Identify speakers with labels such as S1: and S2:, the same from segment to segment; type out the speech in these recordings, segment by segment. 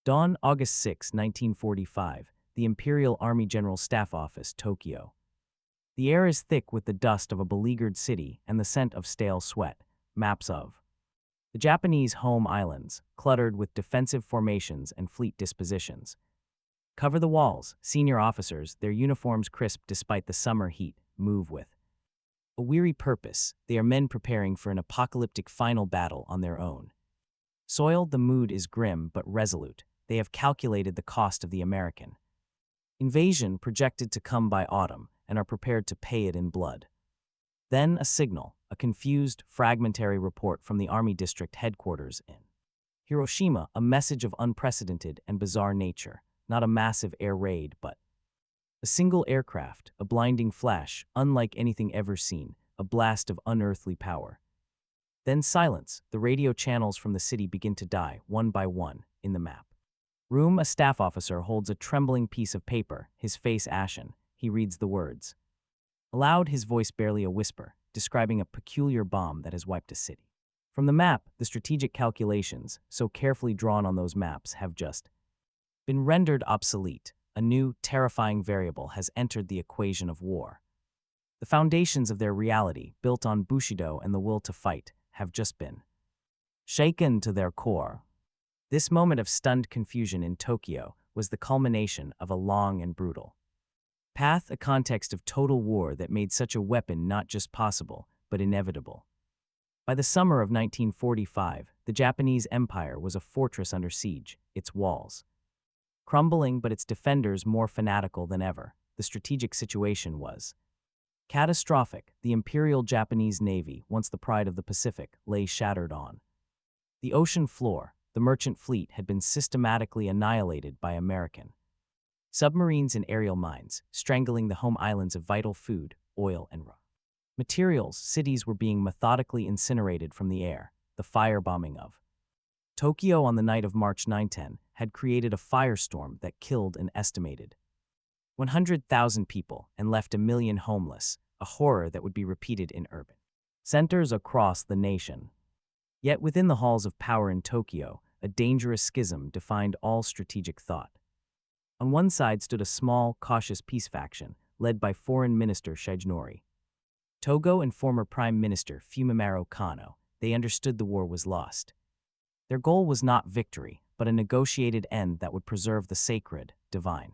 S1: Dawn, August 6, 1945, the Imperial Army General Staff Office, Tokyo. The air is thick with the dust of a beleaguered city and the scent of stale sweat. Maps of the Japanese home islands, cluttered with defensive formations and fleet dispositions. Cover the walls. Senior officers, their uniforms crisp despite the summer heat, move with a weary purpose. They are men preparing for an apocalyptic final battle on their own. Soiled, the mood is grim but resolute. They have calculated the cost of the American invasion projected to come by autumn and are prepared to pay it in blood. Then a signal, a confused, fragmentary report from the Army District Headquarters in Hiroshima, a message of unprecedented and bizarre nature, not a massive air raid but a single aircraft, a blinding flash, unlike anything ever seen, a blast of unearthly power. Then silence. The radio channels from the city begin to die, one by one, in the map. Room, a staff officer holds a trembling piece of paper, his face ashen. He reads the words. Aloud, his voice barely a whisper, describing a peculiar bomb that has wiped a city. From the map, the strategic calculations, so carefully drawn on those maps, have just been rendered obsolete. A new, terrifying variable has entered the equation of war. The foundations of their reality, built on Bushido and the will to fight, have just been shaken to their core. This moment of stunned confusion in Tokyo was the culmination of a long and brutal path, a context of total war that made such a weapon not just possible, but inevitable. By the summer of 1945, the Japanese Empire was a fortress under siege, its walls crumbling but its defenders more fanatical than ever. The strategic situation was catastrophic. The Imperial Japanese Navy, once the pride of the Pacific, lay shattered on the ocean floor. The merchant fleet had been systematically annihilated by American submarines and aerial mines, strangling the home islands of vital food, oil, and raw materials. Cities were being methodically incinerated from the air. The firebombing of Tokyo on the night of March 9-10 had created a firestorm that killed an estimated 100,000 people and left 1 million homeless, a horror that would be repeated in urban centers across the nation. Yet within the halls of power in Tokyo, a dangerous schism defined all strategic thought. On one side stood a small, cautious peace faction, led by Foreign Minister Shigenori Togo and former Prime Minister Fumimaro Kano. They understood the war was lost. Their goal was not victory, but a negotiated end that would preserve the sacred, divine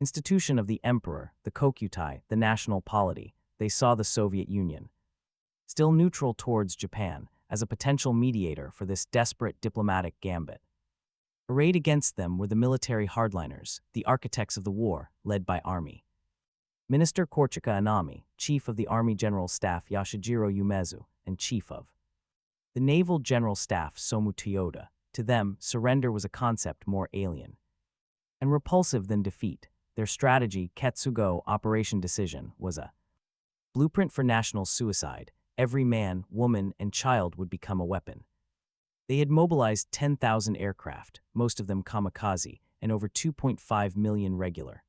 S1: institution of the emperor, the kokutai, the national polity. They saw the Soviet Union, still neutral towards Japan, as a potential mediator for this desperate diplomatic gambit. Arrayed against them were the military hardliners, the architects of the war, led by Army Minister Korchika Anami, Chief of the Army General Staff Yoshijiro Umezu, and Chief of the Naval General Staff Somu Toyoda. To them, surrender was a concept more alien and repulsive than defeat. Their strategy, Ketsugo Operation Decision, was a blueprint for national suicide. Every man, woman, and child would become a weapon. They had mobilized 10,000 aircraft, most of them kamikaze, and over 2.5 million regular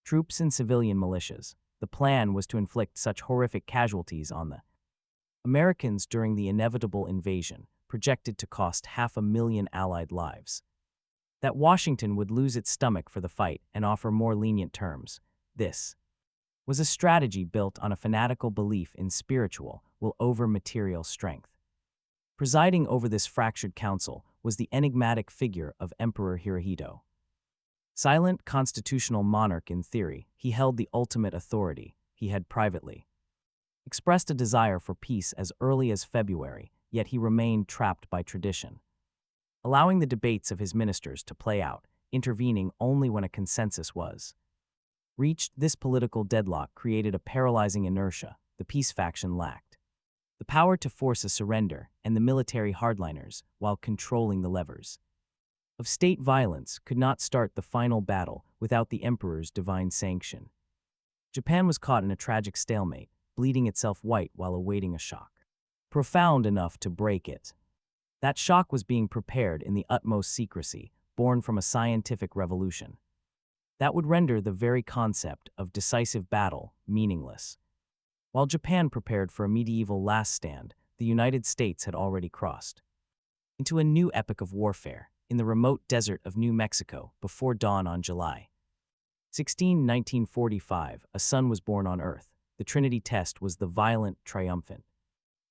S1: troops and civilian militias. The plan was to inflict such horrific casualties on the Americans during the inevitable invasion, projected to cost 500,000 Allied lives, that Washington would lose its stomach for the fight and offer more lenient terms. This was a strategy built on a fanatical belief in spiritual will over material strength. Presiding over this fractured council was the enigmatic figure of Emperor Hirohito. Silent constitutional monarch in theory, he held the ultimate authority. He had privately expressed a desire for peace as early as February, yet he remained trapped by tradition, allowing the debates of his ministers to play out, intervening only when a consensus was reached. This political deadlock created a paralyzing inertia the peace faction lacked the power to force a surrender, and the military hardliners, while controlling the levers of state violence, could not start the final battle without the emperor's divine sanction. Japan was caught in a tragic stalemate, bleeding itself white while awaiting a shock profound enough to break it. That shock was being prepared in the utmost secrecy, born from a scientific revolution that would render the very concept of decisive battle meaningless. While Japan prepared for a medieval last stand, the United States had already crossed into a new epoch of warfare. in the remote desert of New Mexico before dawn on July 16, 1945, a son was born on Earth. The Trinity test was the violent, triumphant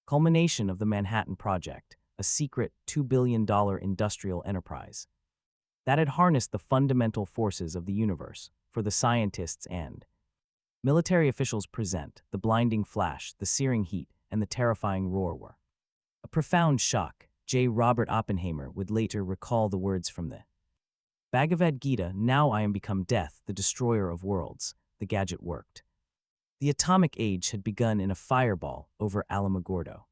S1: culmination of the Manhattan Project, a secret $2 billion industrial enterprise that had harnessed the fundamental forces of the universe for the scientists and military officials present. The blinding flash, the searing heat, and the terrifying roar were a profound shock. J. Robert Oppenheimer would later recall the words from the Bhagavad Gita, "Now I am become death, the destroyer of worlds." The gadget worked. The atomic age had begun in a fireball over Alamogordo.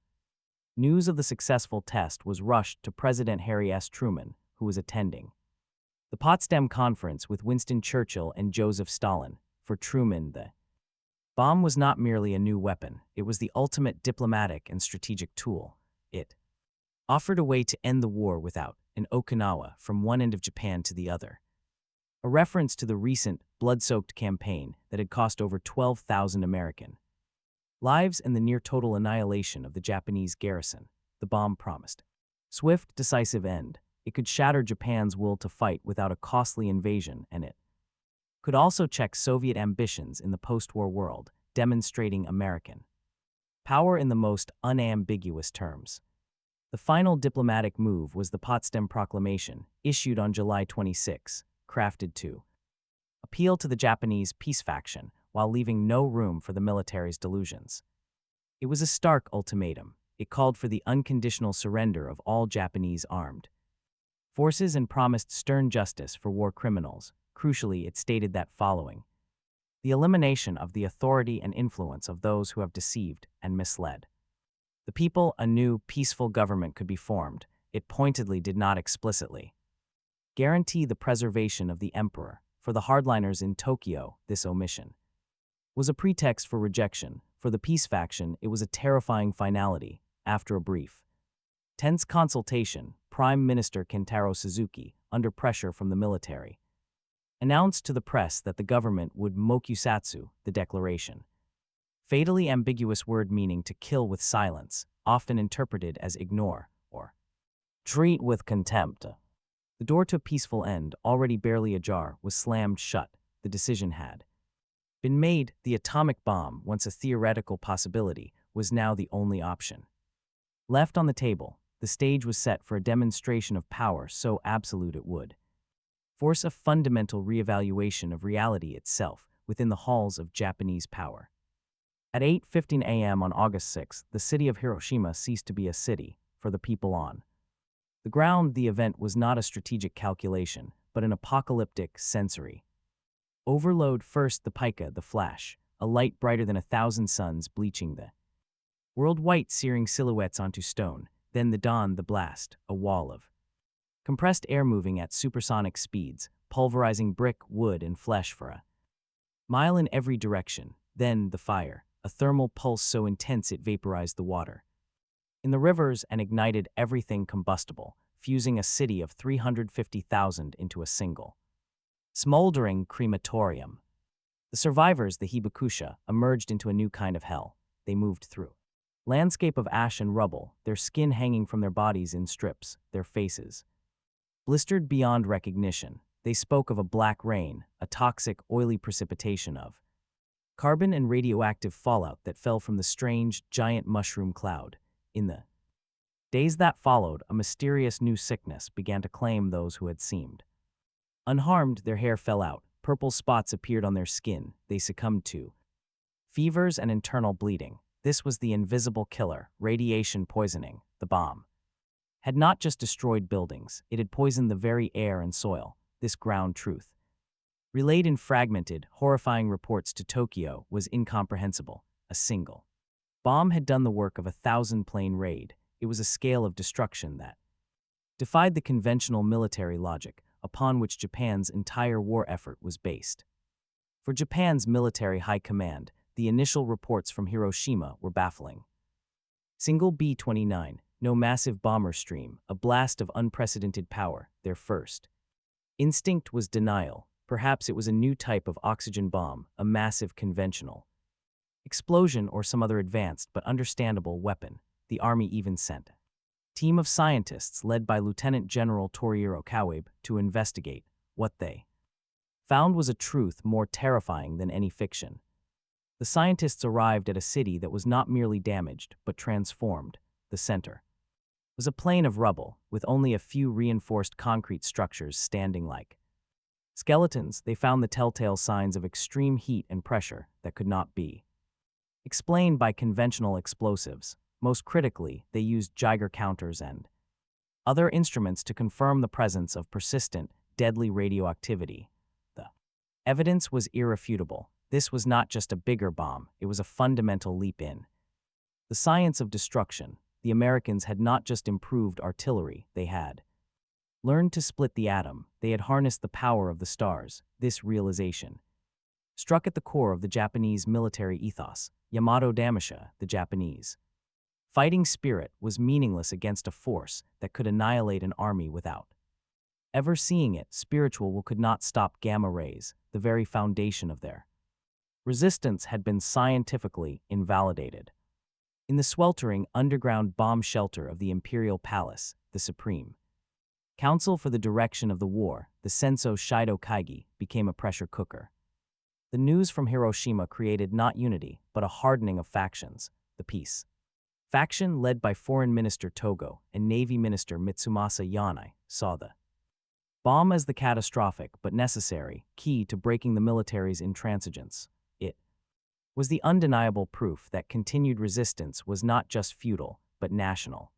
S1: News of the successful test was rushed to President Harry S. Truman, who was attending the Potsdam Conference with Winston Churchill and Joseph Stalin. For Truman, the bomb was not merely a new weapon, it was the ultimate diplomatic and strategic tool. It offered a way to end the war without an Okinawa from one end of Japan to the other. A reference to the recent, blood-soaked campaign that had cost over 12,000 American lives and the near-total annihilation of the Japanese garrison. The bomb promised swift, decisive end. It could shatter Japan's will to fight without a costly invasion, and it could also check Soviet ambitions in the post-war world, demonstrating American power in the most unambiguous terms. The final diplomatic move was the Potsdam Proclamation, issued on July 26, crafted to appeal to the Japanese peace faction while leaving no room for the military's delusions. It was a stark ultimatum. It called for the unconditional surrender of all Japanese armed forces and promised stern justice for war criminals. Crucially, it stated that following the elimination of the authority and influence of those who have deceived and misled the people, a new, peaceful government could be formed. It pointedly did not explicitly guarantee the preservation of the emperor. For the hardliners in Tokyo, this omission was a pretext for rejection. For the peace faction, it was a terrifying finality. After a brief, tense consultation, Prime Minister Kentaro Suzuki, under pressure from the military, announced to the press that the government would mokusatsu the declaration. Fatally ambiguous word meaning to kill with silence, often interpreted as ignore or treat with contempt. The door to a peaceful end, already barely ajar, was slammed shut. The decision had been made. The atomic bomb, once a theoretical possibility, was now the only option left on the table. The stage was set for a demonstration of power so absolute it would force a fundamental reevaluation of reality itself within the halls of Japanese power. At 8:15 a.m. on August 6, the city of Hiroshima ceased to be a city. For the people on the ground, the event was not a strategic calculation, but an apocalyptic sensory overload. First, the pica, the flash, a light brighter than 1,000 suns bleaching the world white, searing silhouettes onto stone. Then the dawn, the blast, a wall of compressed air moving at supersonic speeds, pulverizing brick, wood, and flesh for a mile in every direction. Then the fire, a thermal pulse so intense it vaporized the water in the rivers and ignited everything combustible, fusing a city of 350,000 into a single smoldering crematorium. The survivors, the hibakusha, emerged into a new kind of hell. They moved through landscape of ash and rubble, their skin hanging from their bodies in strips, their faces blistered beyond recognition. They spoke of a black rain, a toxic, oily precipitation of carbon and radioactive fallout that fell from the strange, giant mushroom cloud. In the days that followed, a mysterious new sickness began to claim those who had seemed unharmed. Their hair fell out, purple spots appeared on their skin. They succumbed to fevers and internal bleeding. This was the invisible killer, radiation poisoning. The bomb had not just destroyed buildings, it had poisoned the very air and soil. This ground truth, relayed in fragmented, horrifying reports to Tokyo, was incomprehensible. A single bomb had done the work of 1,000-plane raid. It was a scale of destruction that defied the conventional military logic upon which Japan's entire war effort was based. For Japan's military high command, the initial reports from Hiroshima were baffling. Single B-29, no massive bomber stream, a blast of unprecedented power. Their first instinct was denial. Perhaps it was a new type of oxygen bomb, a massive conventional explosion or some other advanced but understandable weapon. The army even sent team of scientists led by Lieutenant General Torihiro Kawabe to investigate. What they found was a truth more terrifying than any fiction. The scientists arrived at a city that was not merely damaged, but transformed. The center was a plain of rubble, with only a few reinforced concrete structures standing like skeletons. They found the telltale signs of extreme heat and pressure that could not be explained by conventional explosives. Most critically, they used Geiger counters and other instruments to confirm the presence of persistent, deadly radioactivity. The evidence was irrefutable. This was not just a bigger bomb, it was a fundamental leap in the science of destruction. The Americans had not just improved artillery, they had learned to split the atom. They had harnessed the power of the stars. This realization struck at the core of the Japanese military ethos. Yamato Damasha, the Japanese fighting spirit, was meaningless against a force that could annihilate an army without ever seeing it. Spiritual could not stop gamma rays, the very foundation of their resistance had been scientifically invalidated. In the sweltering underground bomb shelter of the Imperial Palace, the Supreme Council for the Direction of the War, the Senso Shido Kaigi, became a pressure cooker. The news from Hiroshima created not unity, but a hardening of factions. The peace faction, led by Foreign Minister Togo and Navy Minister Mitsumasa Yanai, saw the bomb as the catastrophic but necessary key to breaking the military's intransigence. It was the undeniable proof that continued resistance was not just feudal, but national.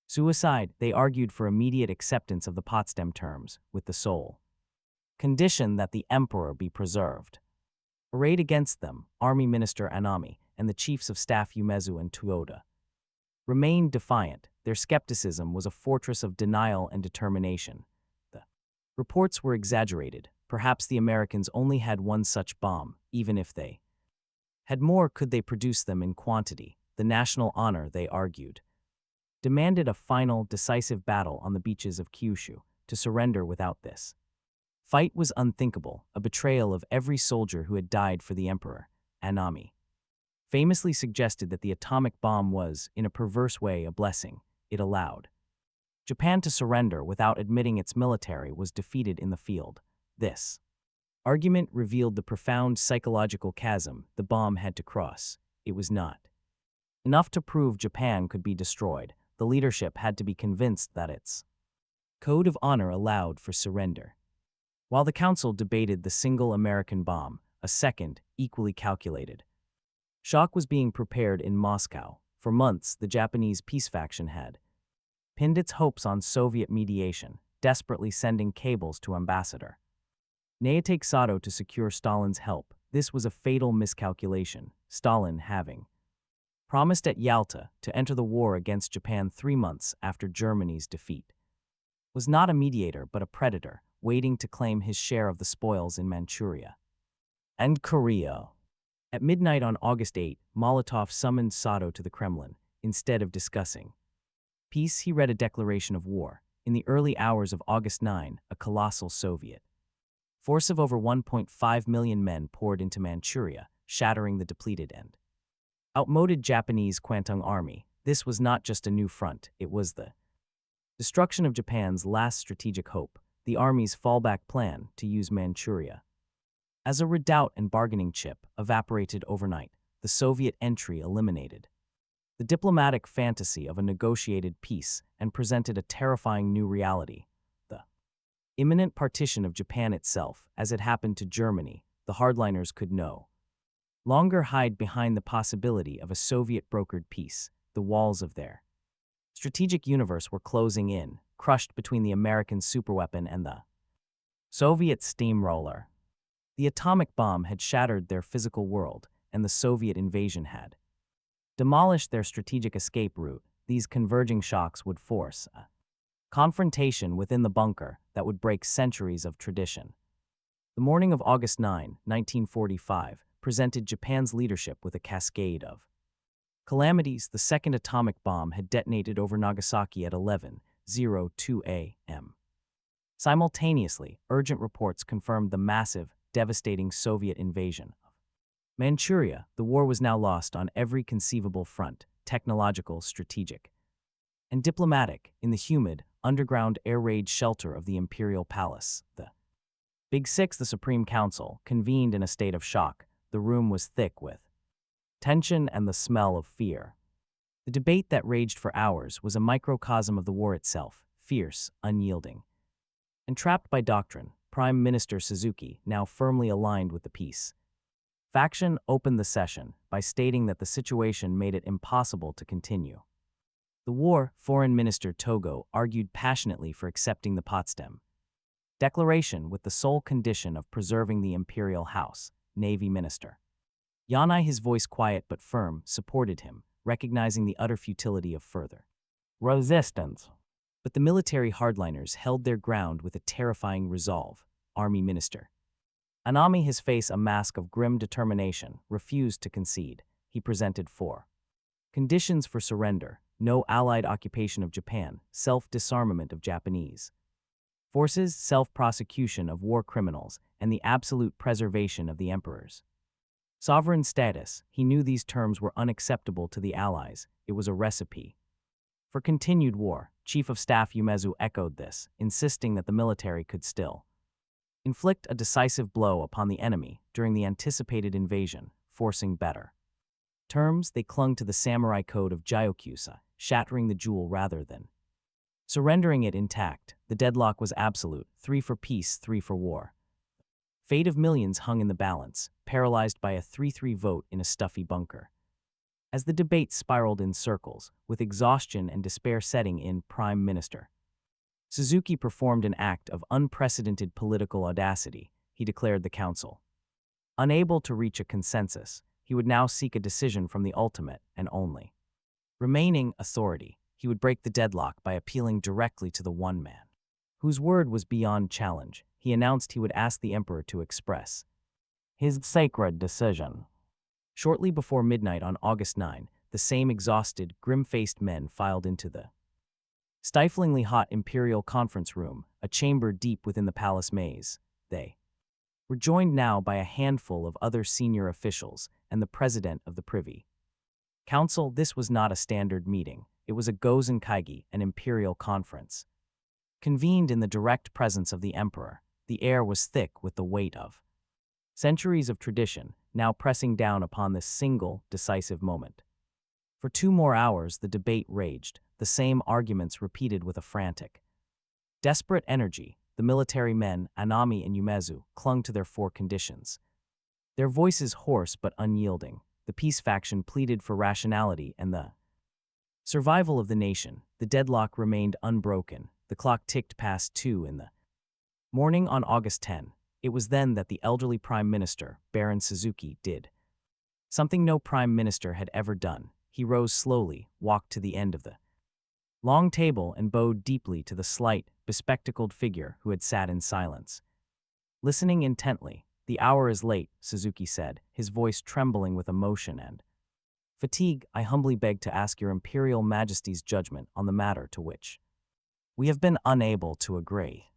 S1: Suicide, they argued for immediate acceptance of the Potsdam terms, with the sole condition that the emperor be preserved. Arrayed against them, Army Minister Anami and the chiefs of staff Umezu and Tuoda remained defiant. Their skepticism was a fortress of denial and determination. The reports were exaggerated. Perhaps the Americans only had one such bomb. Even if they had more, could they produce them in quantity? The national honor, they argued, demanded a final, decisive battle on the beaches of Kyushu. To surrender without this fight was unthinkable, a betrayal of every soldier who had died for the emperor. Anami famously suggested that the atomic bomb was, in a perverse way, a blessing. It allowed Japan to surrender without admitting its military was defeated in the field. This argument revealed the profound psychological chasm the bomb had to cross. It was not enough to prove Japan could be destroyed. The leadership had to be convinced that its code of honor allowed for surrender. While the council debated the single American bomb, a second, equally calculated shock was being prepared in Moscow. For months, the Japanese peace faction had pinned its hopes on Soviet mediation, desperately sending cables to Ambassador Naoto Sato to secure Stalin's help. This was a fatal miscalculation. Stalin, having promised at Yalta to enter the war against Japan 3 months after Germany's defeat, was not a mediator but a predator, waiting to claim his share of the spoils in Manchuria and Korea. At midnight on August 8, Molotov summoned Sato to the Kremlin. Instead of discussing peace, he read a declaration of war. In the early hours of August 9, a colossal Soviet force of over 1.5 million men poured into Manchuria, shattering the depleted and outmoded Japanese Kwantung Army. This was not just a new front, it was the destruction of Japan's last strategic hope, the army's fallback plan to use Manchuria as a redoubt and bargaining chip evaporated overnight. The Soviet entry eliminated the diplomatic fantasy of a negotiated peace and presented a terrifying new reality: the imminent partition of Japan itself. As it happened to Germany, the hardliners could no longer hide behind the possibility of a Soviet-brokered peace. The walls of their strategic universe were closing in, crushed between the American superweapon and the Soviet steamroller. The atomic bomb had shattered their physical world, and the Soviet invasion had demolished their strategic escape route. These converging shocks would force a confrontation within the bunker that would break centuries of tradition. The morning of August 9, 1945, presented Japan's leadership with a cascade of calamities. The second atomic bomb had detonated over Nagasaki at 11:02 a.m. Simultaneously, urgent reports confirmed the massive, devastating Soviet invasion of Manchuria. The war was now lost on every conceivable front: technological, strategic, and diplomatic in the humid, underground air-raid shelter of the imperial palace. The Big Six, the Supreme Council, convened in a state of shock. The room was thick with tension and the smell of fear. The debate that raged for hours was a microcosm of the war itself, fierce, unyielding. Entrapped by doctrine, Prime Minister Suzuki, now firmly aligned with the peace faction, opened the session by stating that the situation made it impossible to continue the war. Foreign Minister Togo argued passionately for accepting the Potsdam Declaration with the sole condition of preserving the imperial house. Navy Minister Yanai, his voice quiet but firm, supported him, recognizing the utter futility of further resistance. But the military hardliners held their ground with a terrifying resolve. Army Minister Anami, his face a mask of grim determination, refused to concede. He presented four conditions for surrender: no Allied occupation of Japan, self-disarmament of Japanese forces, self-prosecution of war criminals, and the absolute preservation of the emperor's sovereign status. He knew these terms were unacceptable to the Allies. It was a recipe for continued war. Chief of Staff Umezu echoed this, insisting that the military could still inflict a decisive blow upon the enemy during the anticipated invasion, forcing better terms. They clung to the samurai code of Gyokusa, shattering the jewel rather than surrendering it intact. The deadlock was absolute: 3 for peace, 3 for war. Fate of millions hung in the balance, paralyzed by a 3-3 vote in a stuffy bunker. As the debate spiraled in circles, with exhaustion and despair setting in, Prime Minister Suzuki performed an act of unprecedented political audacity. He declared the council unable to reach a consensus. He would now seek a decision from the ultimate and only remaining authority. He would break the deadlock by appealing directly to the one man whose word was beyond challenge. He announced he would ask the emperor to express his sacred decision. Shortly before midnight on August 9, the same exhausted, grim-faced men filed into the stiflingly hot imperial conference room, a chamber deep within the palace maze. They were joined now by a handful of other senior officials and the president of the Privy Council. This was not a standard meeting. It was a Gozen Kaigi, an imperial conference, convened in the direct presence of the emperor. The air was thick with the weight of centuries of tradition, now pressing down upon this single, decisive moment. For 2 more hours the debate raged, the same arguments repeated with a frantic, desperate energy. The military men, Anami and Umezu, clung to their 4 conditions, their voices hoarse but unyielding. The peace faction pleaded for rationality and the survival of the nation. The deadlock remained unbroken. The clock ticked past 2 in the morning on August 10. It was then that the elderly Prime Minister, Baron Suzuki, did something no Prime Minister had ever done. He rose slowly, walked to the end of the long table and bowed deeply to the slight, bespectacled figure who had sat in silence, listening intently. "The hour is late," Suzuki said, his voice trembling with emotion and fatigue. "I humbly beg to ask your Imperial Majesty's judgment on the matter to which we have been unable to agree."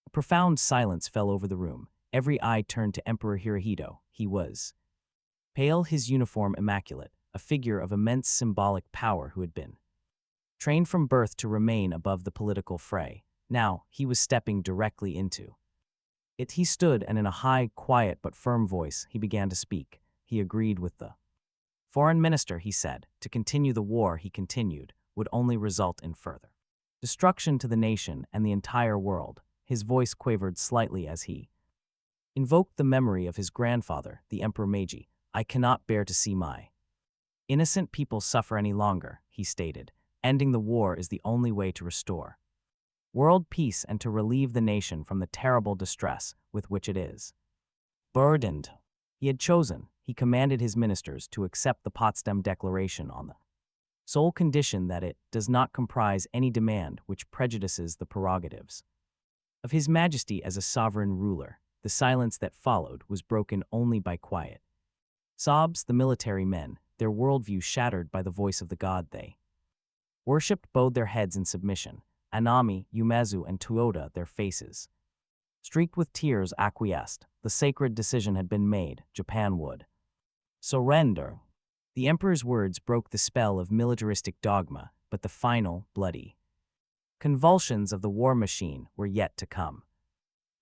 S1: A profound silence fell over the room. Every eye turned to Emperor Hirohito. He was pale, his uniform immaculate, a figure of immense symbolic power who had been trained from birth to remain above the political fray. Now, he was stepping directly into it. He stood, and in a high, quiet but firm voice, he began to speak. He agreed with the foreign minister, he said. To continue the war, he continued, would only result in further destruction to the nation and the entire world. His voice quavered slightly as he invoked the memory of his grandfather, the Emperor Meiji. "I cannot bear to see my innocent people suffer any longer," he stated. "Ending the war is the only way to restore world peace and to relieve the nation from the terrible distress with which it is burdened." He had chosen. He commanded his ministers to accept the Potsdam Declaration on the sole condition that it does not comprise any demand which prejudices the prerogatives of His Majesty as a sovereign ruler. The silence that followed was broken only by quiet sobs. The military men, their worldview shattered by the voice of the god they worshipped, bowed their heads in submission. Anami, Umezu, and Toyoda, their faces streaked with tears, acquiesced. The sacred decision had been made. Japan would surrender. The emperor's words broke the spell of militaristic dogma. but the final, bloody convulsions of the war machine were yet to come.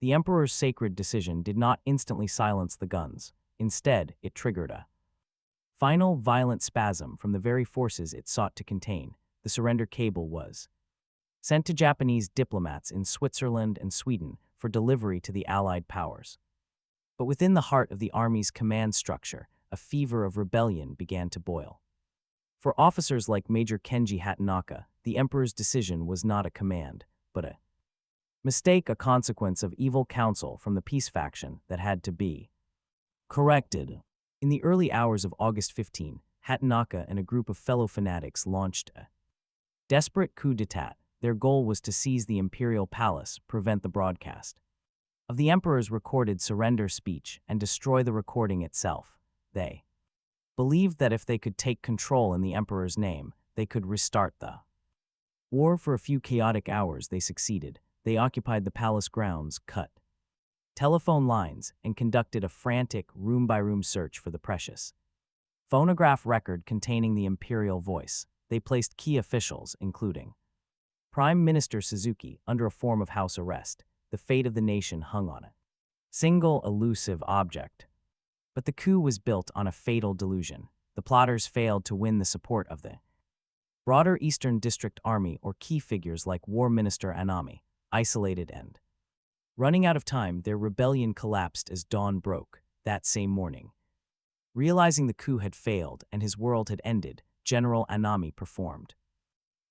S1: The emperor's sacred decision did not instantly silence the guns. Instead, it triggered a final violent spasm from the very forces it sought to contain. The surrender cable was sent to Japanese diplomats in Switzerland and Sweden for delivery to the Allied powers. But within the heart of the army's command structure, a fever of rebellion began to boil. For officers like Major Kenji Hatanaka, the emperor's decision was not a command, but a mistake, a consequence of evil counsel from the peace faction that had to be corrected. In the early hours of August 15, Hatanaka and a group of fellow fanatics launched a desperate coup d'etat. Their goal was to seize the imperial palace, prevent the broadcast of the emperor's recorded surrender speech, and destroy the recording itself. They believed that if they could take control in the emperor's name, they could restart the war. For a few chaotic hours they succeeded. They occupied the palace grounds, cut telephone lines, and conducted a frantic room-by-room search for the precious phonograph record containing the imperial voice. They placed key officials, including Prime Minister Suzuki, under a form of house arrest. The fate of the nation hung on a single elusive object. But the coup was built on a fatal delusion. The plotters failed to win the support of the broader Eastern District Army or key figures like War Minister Anami. Isolated and running out of time, their rebellion collapsed as dawn broke that same morning. Realizing the coup had failed and his world had ended, General Anami performed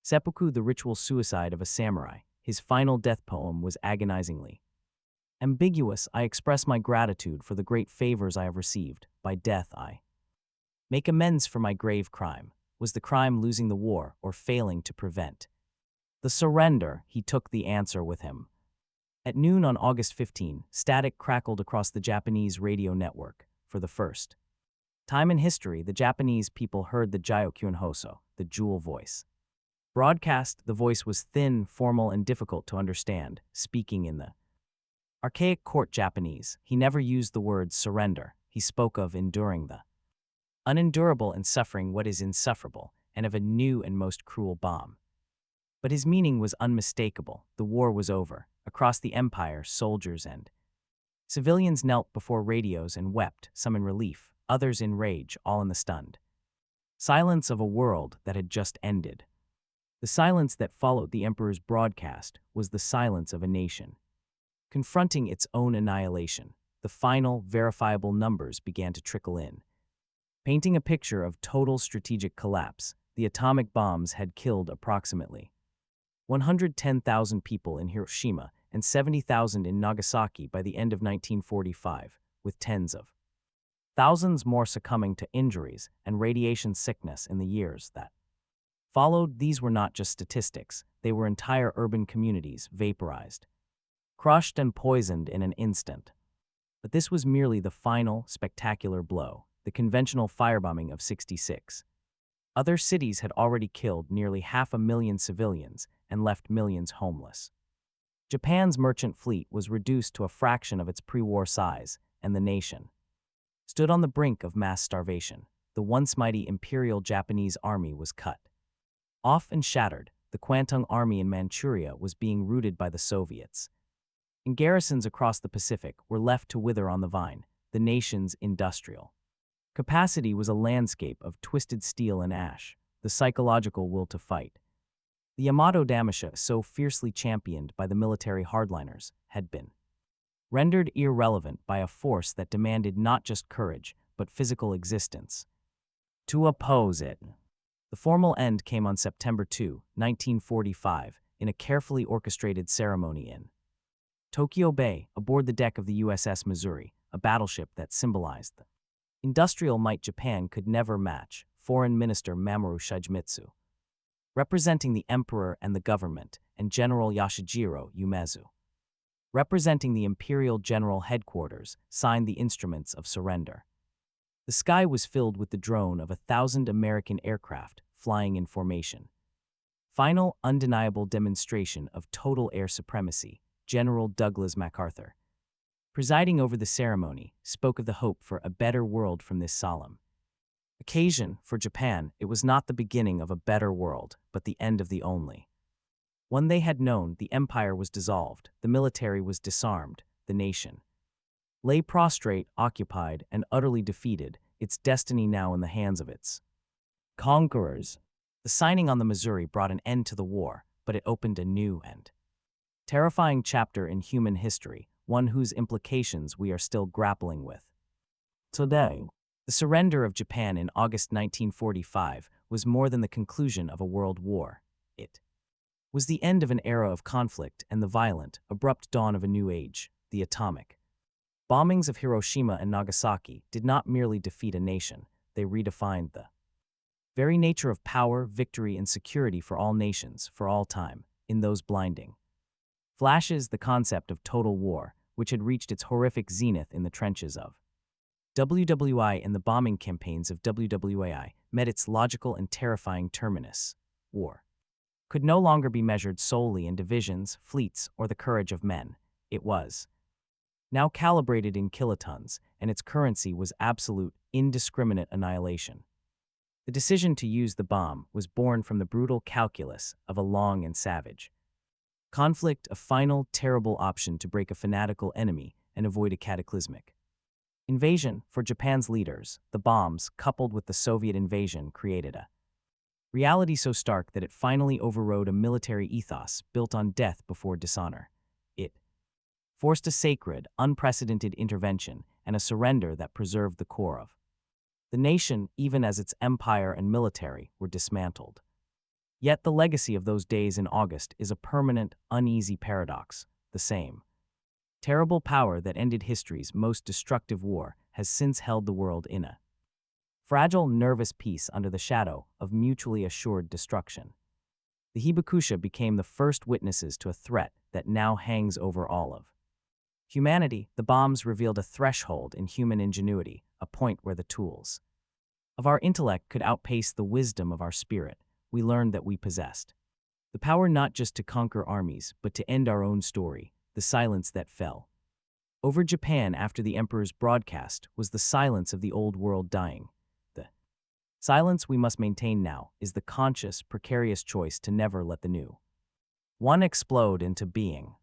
S1: seppuku, the ritual suicide of a samurai. His final death poem was agonizingly ambiguous. I express my gratitude for the great favors I have received. By death I make amends for my grave crime. Was the crime losing the war or failing to prevent the surrender? He took the answer with him. At noon on August 15, static crackled across the Japanese radio network. For the first time in history, the Japanese people heard the Jyokyun Hoso, the jewel voice. Broadcast, the voice was thin, formal, and difficult to understand, speaking in the archaic court Japanese. He never used the word surrender. He spoke of enduring the unendurable and suffering what is insufferable, and of a new and most cruel bomb. But his meaning was unmistakable. The war was over. Across the empire, soldiers and civilians knelt before radios and wept, some in relief, others in rage, all in the stunned silence of a world that had just ended. The silence that followed the emperor's broadcast was the silence of a nation confronting its own annihilation. The final, verifiable numbers began to trickle in, painting a picture of total strategic collapse. The atomic bombs had killed approximately 110,000 people in Hiroshima and 70,000 in Nagasaki by the end of 1945, with tens of thousands more succumbing to injuries and radiation sickness in the years that followed. These were not just statistics, they were entire urban communities vaporized, crushed and poisoned in an instant. But this was merely the final, spectacular blow, the conventional firebombing of '66. Other cities had already killed nearly 500,000 civilians and left millions homeless. Japan's merchant fleet was reduced to a fraction of its pre-war size, and the nation stood on the brink of mass starvation. The once mighty Imperial Japanese Army was cut off and shattered. The Kwantung Army in Manchuria was being routed by the Soviets, and garrisons across the Pacific were left to wither on the vine. The nation's industrial capacity was a landscape of twisted steel and ash. The psychological will to fight, the Yamato Damasha so fiercely championed by the military hardliners, had been rendered irrelevant by a force that demanded not just courage, but physical existence to oppose it. The formal end came on September 2, 1945, in a carefully orchestrated ceremony in Tokyo Bay, aboard the deck of the USS Missouri, a battleship that symbolized the industrial might Japan could never match. Foreign Minister Mamoru Shigemitsu, representing the emperor and the government, and General Yashijiro Umezu, representing the Imperial General Headquarters, signed the instruments of surrender. The sky was filled with the drone of 1,000 American aircraft flying in formation. Final, undeniable demonstration of total air supremacy. General Douglas MacArthur, presiding over the ceremony, spoke of the hope for a better world from this solemn Occasion, for Japan, it was not the beginning of a better world, but the end of the only one they had known. The empire was dissolved, the military was disarmed, the nation lay prostrate, occupied, and utterly defeated, its destiny now in the hands of its conquerors. The signing on the Missouri brought an end to the war, but it opened a new and terrifying chapter in human history, one whose implications we are still grappling with today. The surrender of Japan in August 1945 was more than the conclusion of a world war. It was the end of an era of conflict and the violent, abrupt dawn of a new age. The atomic bombings of Hiroshima and Nagasaki did not merely defeat a nation, they redefined the very nature of power, victory, and security for all nations, for all time. In those blinding flashes, the concept of total war, which had reached its horrific zenith in the trenches of WWI and the bombing campaigns of WWAI, met its logical and terrifying terminus. War could no longer be measured solely in divisions, fleets, or the courage of men. It was now calibrated in kilotons, and its currency was absolute, indiscriminate annihilation. The decision to use the bomb was born from the brutal calculus of a long and savage conflict, a final, terrible option to break a fanatical enemy and avoid a cataclysmic invasion. For Japan's leaders, the bombs, coupled with the Soviet invasion, created a reality so stark that it finally overrode a military ethos built on death before dishonor. It forced a sacred, unprecedented intervention and a surrender that preserved the core of the nation, even as its empire and military were dismantled. Yet the legacy of those days in August is a permanent, uneasy paradox. The same terrible power that ended history's most destructive war has since held the world in a fragile, nervous peace under the shadow of mutually assured destruction. The Hibakusha became the first witnesses to a threat that now hangs over all of humanity. The bombs revealed a threshold in human ingenuity, a point where the tools of our intellect could outpace the wisdom of our spirit. We learned that we possessed the power not just to conquer armies, but to end our own story. The silence that fell over Japan after the emperor's broadcast was the silence of the old world dying. The silence we must maintain now is the conscious, precarious choice to never let the new one explode into being.